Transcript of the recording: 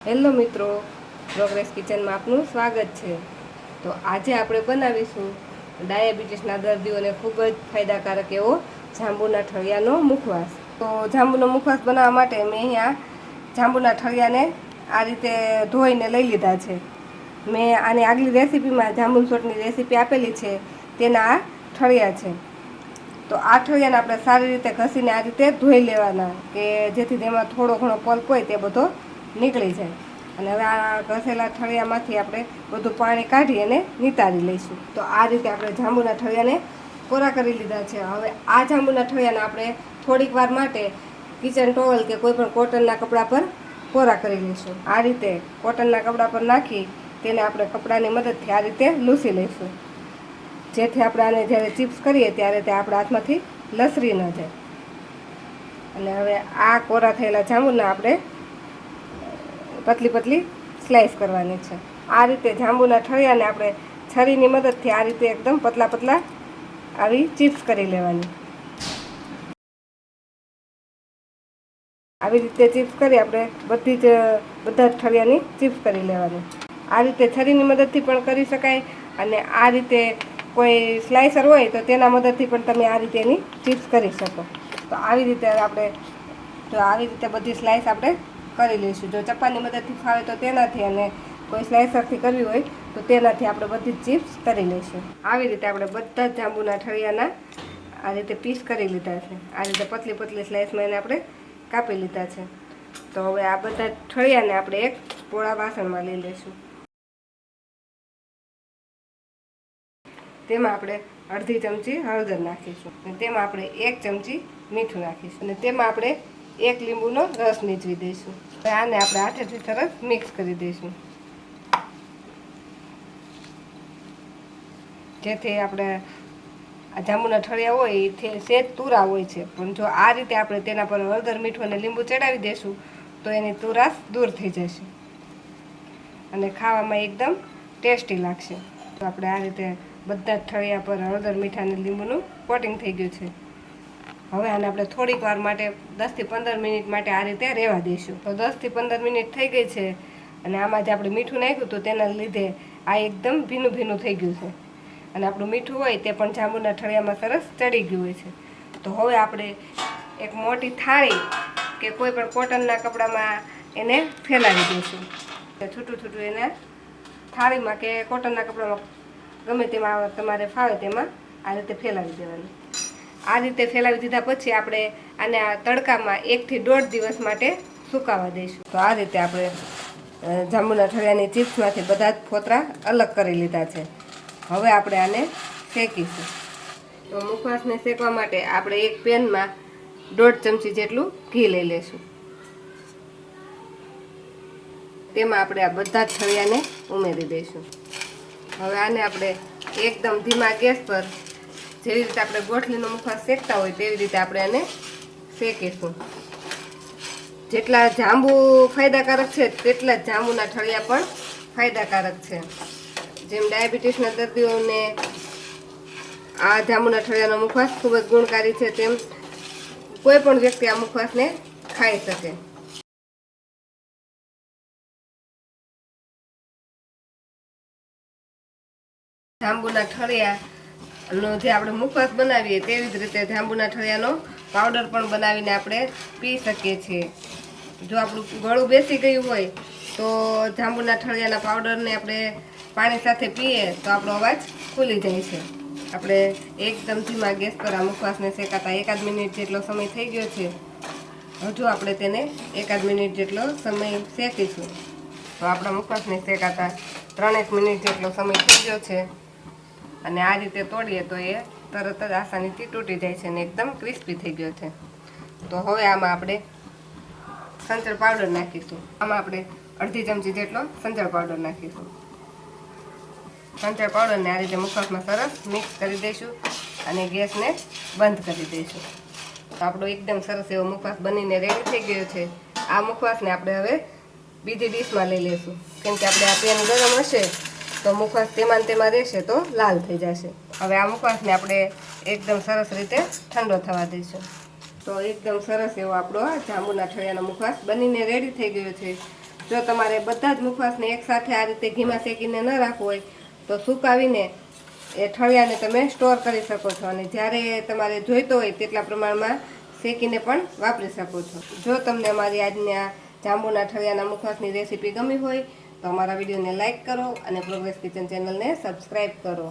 Hello મિત્રો, progress કિચનમાં આપનું સ્વાગત છે। તો આજે આપણે બનાવીશું ડાયાબિટીસના દર્દીઓને ખૂબ જ ફાયદાકારક એવો જાંબુના ઠળિયાનો મુખવાસ। તો જાંબુનો મુખવાસ બનાવવા માટે મેં અહીંયા જાંબુના ઠળિયાને આ રીતે ધોઈને લઈ લીધા છે। મેં આની આગલી રેસીપીમાં જાંબુ સોટની રેસીપી આપેલી છે, તેના આ ઠળિયા છે। તો આ ઠળિયાને આપણે સારી રીતે ઘસીને આ રીતે ધોઈ લેવાના, કે જેથી તેમાં થોડો ઘણો પલ્પ હોય તે બધો નીકળી જાય। અને હવે આ ઘસેલા ઠળિયામાંથી આપણે બધું પાણી કાઢી અને નિતારી લઈશું। તો આ રીતે આપણે જાંબુના ઠળિયાને કોરા કરી લીધા છે। હવે આ જાંબુના ઠળિયાને આપણે થોડીક વાર માટે કિચન ટોવલ કે કોઈ પણ કોટનના કપડા પર કોરા કરી લઈશું। આ રીતે કોટનના કપડા પર નાખી તેને આપણે કપડાની મદદથી આ રીતે લૂછી લઈશું, જેથી આપણે આને જ્યારે ચિપ્સ કરીએ ત્યારે તે આપણા હાથમાંથી લસરી ન જાય। અને હવે આ કોરા થયેલા જાંબુના આપણે પતલી પતલી સ્લાઈસ કરવાની છે। આ રીતે જાંબુના ઠળિયાને આપણે છરીની મદદથી આ રીતે એકદમ પતલા પતલા આવી ચિપ્સ કરી લેવાની। આવી રીતે ચિપ્સ કરી આપણે બધા જ ઠળિયાની ચિપ્સ કરી લેવાની। આ રીતે છરીની મદદથી પણ કરી શકાય, અને આ રીતે કોઈ સ્લાઇસર હોય તો તેના મદદથી પણ તમે આ રીતે એની ચિપ્સ કરી શકો। તો આવી રીતે આપણે બધી સ્લાઇસ આપણે કરી લઈશું। જો ચપ્પાની મદદથી ફાવે તો તેનાથી, અને કોઈ સ્લાઇસરથી કરવી હોય તો તેનાથી આપણે બધી ચિપ્સ કરી લઈશું। આવી રીતે આપણે બધા જ જાંબુના ઠળિયાના આ રીતે પીસ કરી લીધા છે। આ રીતે પતલી પતલી સ્લાઇસમાં એને આપણે કાપી લીધા છે। તો હવે આ બધા ઠળિયાને આપણે એક પોળા વાસણમાં લઈ લઈશું। તેમાં આપણે અડધી ચમચી હળદર નાખીશું, અને તેમાં આપણે 1 ચમચી મીઠું નાખીશું, અને તેમાં આપણે 1 લીંબુનો રસ નીચવી દઈશું। હવે આને આપણે હાથેથી સરસ મિક્સ કરી દઈશું, જેથી આપણે આ જાંબુના ઠળિયા હોય એ સેજ તુરા હોય છે, પણ જો આ રીતે આપણે તેના પર હળદર, મીઠું અને લીંબુ ચડાવી દઈશું તો એની તુરાશ દૂર થઈ જશે અને ખાવામાં એકદમ ટેસ્ટી લાગશે। તો આપણે આ રીતે બધા જ ઠળિયા પર હળદર, મીઠા અને લીંબુનું કોટિંગ થઈ ગયું છે। હવે આને આપણે થોડીક વાર માટે 10 થી 15 મિનિટ માટે આ રીતે રહેવા દઈશું। તો 10 થી 15 મિનિટ થઈ ગઈ છે, અને આમાં જે આપણે મીઠું નાખ્યું તો તેના લીધે આ એકદમ ભીનું ભીનું થઈ ગયું છે, અને આપણું મીઠું હોય તે પણ જાંબુના ઠળિયામાં સરસ ચડી ગયું હોય છે। તો હવે આપણે એક મોટી થાળી કે કોઈ પણ કોટનના કપડામાં એને ફેલાવી દઈશું। છૂટું છૂટું એને થાળીમાં કે કોટનના કપડામાં ગમે તેમાં તમારે ફાવે તેમાં આ રીતે ફેલાવી દેવાનું। આ રીતે ફેલાવી દીધા પછી આપણે આને આ તડકામાં 1 થી 1.5 દિવસ માટે સુકાવા દઈશું। તો આ રીતે આપણે જાંબુના ઠળિયાની ચિપ્સમાંથી બધા જ ફોતરા અલગ કરી લીધા છે। હવે આપણે આને શેકીશું। તો મુખવાસને શેકવા માટે આપણે એક પેનમાં 1.5 ચમચી જેટલું ઘી લઈ લઈશું। તેમાં આપણે આ બધા જ ઠળિયાને ઉમેરી દઈશું। હવે આને આપણે એકદમ ધીમા ગેસ પર, જેવી રીતે આપણે ગોઠલીનો મુખવાસ શેકતા હોય તેવી રીતે આપણે આને શેકીશું। જેટલા જાંબુ ફાયદાકારક છે તેટલા જ જાંબુના ઠળિયા પણ ફાયદાકારક છે। જેમ ડાયાબિટીસના દર્દીઓને આ જાંબુના ઠળિયાનો મુખવાસ ખૂબ જ ગુણકારી છે, તેમ કોઈ પણ વ્યક્તિ આ મુખવાસને ખાઈ શકે। જાંબુના ઠળિયાનો જે આપણે મુખવાસ બનાવીએ તેવી જ રીતે જાંબુના ઠળિયાનો પાવડર પણ બનાવીને આપણે પી શકીએ છીએ। જો આપણું ગળું બેસી ગયું હોય તો જાંબુના ઠળિયાના પાવડરને આપણે પાણી સાથે પીએ તો આપણો અવાજ ખુલી જાય છે। આપણે એકદમ ધીમા ગેસ પર આ મુખવાસને શેકાતા 1 મિનિટ જેટલો સમય થઈ ગયો છે। હજુ આપણે તેને 1 મિનિટ જેટલો સમય શેકીશું। તો આપણા મુખવાસને શેકાતા 3 મિનિટ જેટલો સમય થઈ ગયો છે, અને આ રીતે તોડીએ તો એ તરત જ આસાનીથી તૂટી જાય છે અને એકદમ ક્રિસ્પી થઈ ગયો છે। તો હવે આમાં આપણે સંચળ પાવડર નાખીશું। આમાં આપણે અડધી ચમચી જેટલો સંચળ પાવડર નાખીશું। સંચળ પાવડરને આ રીતે મુખવાસમાં સરસ મિક્સ કરી દઈશું અને ગેસને બંધ કરી દઈશું। તો આપણો એકદમ સરસ એવો મુખવાસ બનીને રેડી થઈ ગયો છે। આ મુખવાસને આપણે હવે બીજી ડીશમાં લઈ લઈશું, કેમ કે આપણે આ પેન ગરમ હશે તો મુખવાસ તેમાં રહેશે તો લાલ થઈ જશે। હવે આ મુખવાસને આપણે એકદમ સરસ રીતે ઠંડો થવા દઈશું। તો એકદમ સરસ એવો આપણો જાંબુના ઠળિયાનો મુખવાસ બનીને રેડી થઈ ગયો છે। જો તમારે બધા જ મુખવાસને એકસાથે આ રીતે ઘીમાં શેકીને ન રાખવું હોય તો સુકાવીને એ ઠળિયાને તમે સ્ટોર કરી શકો છો અને જ્યારે તમારે જોઈતો હોય તેટલા પ્રમાણમાં શેકીને પણ વાપરી શકો છો. જો તમને અમારી આજની આ જાંબુના ઠળિયાના મુખવાસની રેસીપી ગમી હોય તો અમારા વિડીયોને લાઇક કરો અને પ્રોગ્રેસ કિચન ચેનલને સબસ્ક્રાઈબ કરો.